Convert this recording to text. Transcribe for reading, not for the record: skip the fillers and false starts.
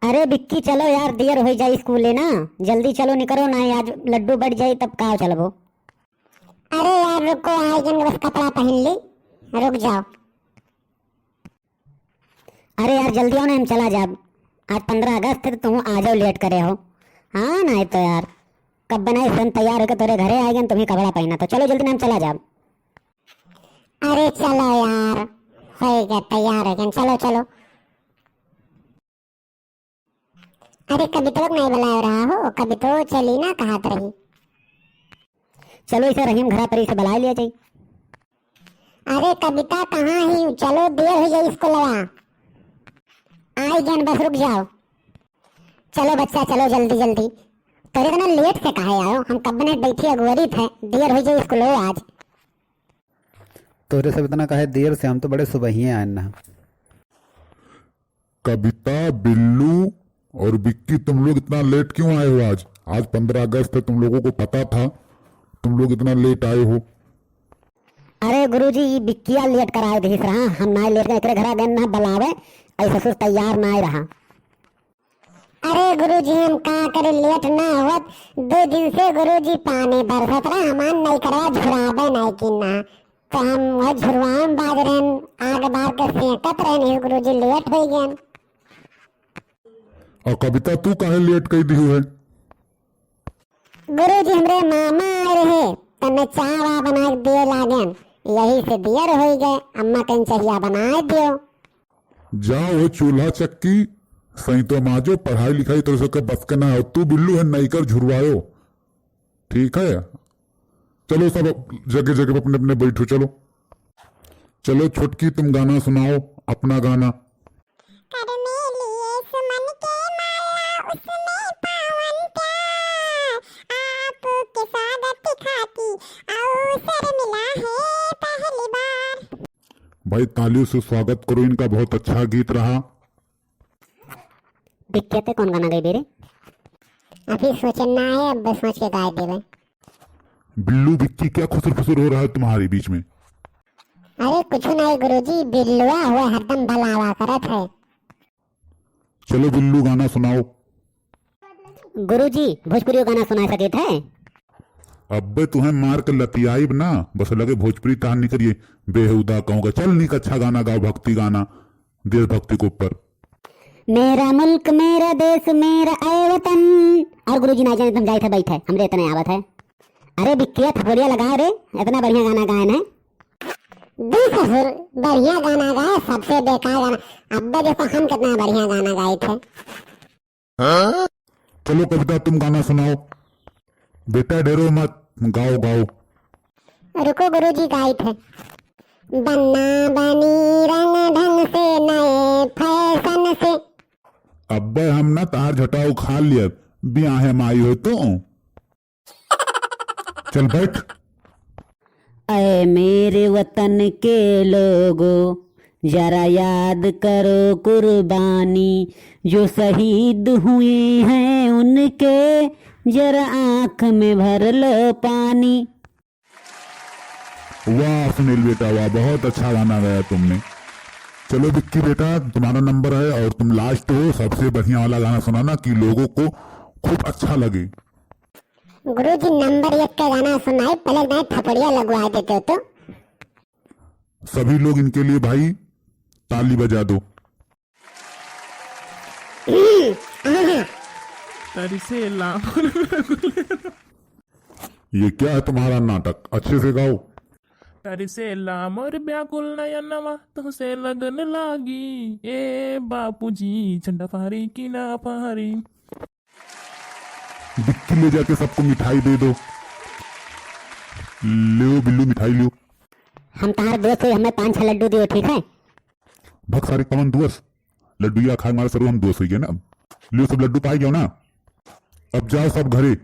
अरे बिक्की चलो यार, देर हो जाए स्कूल ना, जल्दी चलो निकलो ना, आज लड्डू बढ़ जाए तब कहाँ चलबो। अरे यार रुको, आई जन बस कपड़ा पहन ली, रुक जाओ। अरे यार जल्दी आओ ना, हम चला जाब। आज 15 अगस्त है तो तुम आ जाओ, लेट करे हो। हाँ ना, तो यार कब बनाए सन तैयार होकर तोरे घरे आएगा, तुम्हें कपड़ा पहना तो चलो जल्दी ना, हम चला जाब। अरे चलो यार, हो गया तैयार हो गया, चलो चलो। अरे कभी तो नहीं बुला रहा हो, कभी तो चली ना कहा रही। चलो इसे रहीम घरा पर इसे बुला लिया जाए। अरे कविता कहाँ ही, चलो देर हो जाए इसको लगा। आई जन बस रुक जाओ। चलो बच्चा चलो जल्दी जल्दी। तेरे इतना लेट से कहा आयो, हम कब ने बैठी अगुवरी थे, देर हो जाए इसको लो आज। तोरे सब इतना कहे देर से, हम तो बड़े सुबह ही आए ना। कविता, बिल्लू और विक्की, तुम लोग इतना लेट क्यों आए हो? आज आज 15 अगस्त है, तुम लोगों को पता था, तुम लोग इतना लेट आए हो। अरे गुरुजी ये बिक्किया लेट कर आए दिख रहा, हम ना लेट गए घरा गए ना बुलावे, ऐसा ससुर तैयार ना आए रहा। अरे गुरुजी हम का करे, लेट ना होत, 2 दिन से गुरुजी पानी बरसत रहा, हमान नहीं करवा झुराबे नहीं की ना, तो हम वह झुरवाम बाज रहन, आग बार के सेकत रहन, गुरुजी लेट हो गए। और कविता तू काहे लेट कर दी है? गुरुजी हमरे मामा आए रहे, तने चाय वा बना के दिए लागन, यही से देर हो गए, अम्मा कहीं चाहिए बना दियो। जाओ वो चूल्हा चक्की सही तो माजो, पढ़ाई लिखाई तो सबका बस के ना हो। तू बिल्लू है नहीं कर झुरवायो, ठीक है? चलो सब जगह जगह पे अपने अपने बैठो, चलो चलो। छोटकी तुम गाना सुनाओ, अपना गाना। कर में लिए सुमन के माला, उसमें पावन प्यार, आपके स्वागत खाती अवसर मिला है पहली बार। भाई तालियों से स्वागत करो इनका, बहुत अच्छा गीत रहा। बिक्किया ते कौन गाना गई बेरे? अभी सोचना है, अब सोच के गाय देवे। बिल्लू विक्की क्या खुसर फुसर हो रहा है तुम्हारे बीच में? अरे कुछ नहीं गुरुजी, बिल्लुआ हुआ हरदम भलावा करत है। चलो बिल्लू गाना सुनाओ। गुरुजी भोजपुरी गाना सुना सके थे? अब्बे तुम्हें मार कर लतियाईब ना, बस लगे भोजपुरी तान नहीं करिए, बेहुदा कहूँगा। चल नहीं, अच्छा गाना गाओ, भक्ति गाना, देशभक्ति के ऊपर। मेरा मुल्क मेरा देश मेरा ऐ वतन। और गुरुजी ना जाने तुम जाए थे बैठे, हमरे इतने आवत है। अरे बिक्किया थपोड़िया लगा रे, इतना बढ़िया गाना गायन है। ससुर बढ़िया गाना गाए, सबसे बेकार गाना। अब्बे देखो हम कितना बढ़िया गाना गाए थे। चलो कविता तुम गाना सुनाओ। बेटा डरो मत, गाओ गाओ। रुको गुरुजी गाए थे। बनना बनी रंग ढंग से, नए फैशन से। अब्बे हम ना तार झटाओ खा लिया, ब्याह माई हो तो। चल बैठ। ऐ मेरे वतन के लोगों, जरा याद करो कुर्बानी, जो शहीद हुए हैं उनके, जरा आंख में भर लो पानी। वाह सुनील बेटा वाह, बहुत अच्छा गाना गाया तुमने। चलो विक्की बेटा तुम्हारा नंबर है, और तुम लास्ट हो, सबसे बढ़िया वाला गाना सुनाना कि लोगों को खूब अच्छा लगे। गुरुजी नंबर 1 का गाना सुनाए, पहले नहीं थपड़िया लगवा देते हो तो। सभी लोग इनके लिए भाई ताली बजा दो। ये क्या है तुम्हारा नाटक? अच्छे से गाओ। तरिसेला मोर व्याकुल नयनवा, तुहसे लगन लागी, ए बापूजी झंडा फारी की ना फारी। विक्की ले जाके सबको मिठाई दे दो। लो बिल्लू मिठाई लो। हम तार दोस्त हो, हमें 5-6 लड्डू दियो, ठीक है? भग सारे कवन दोस्त लड्डू या खा मारे सरू, हम दोस्त हो गए ना। लियो सब लड्डू पाई गयो ना, अब जाओ सब घरे।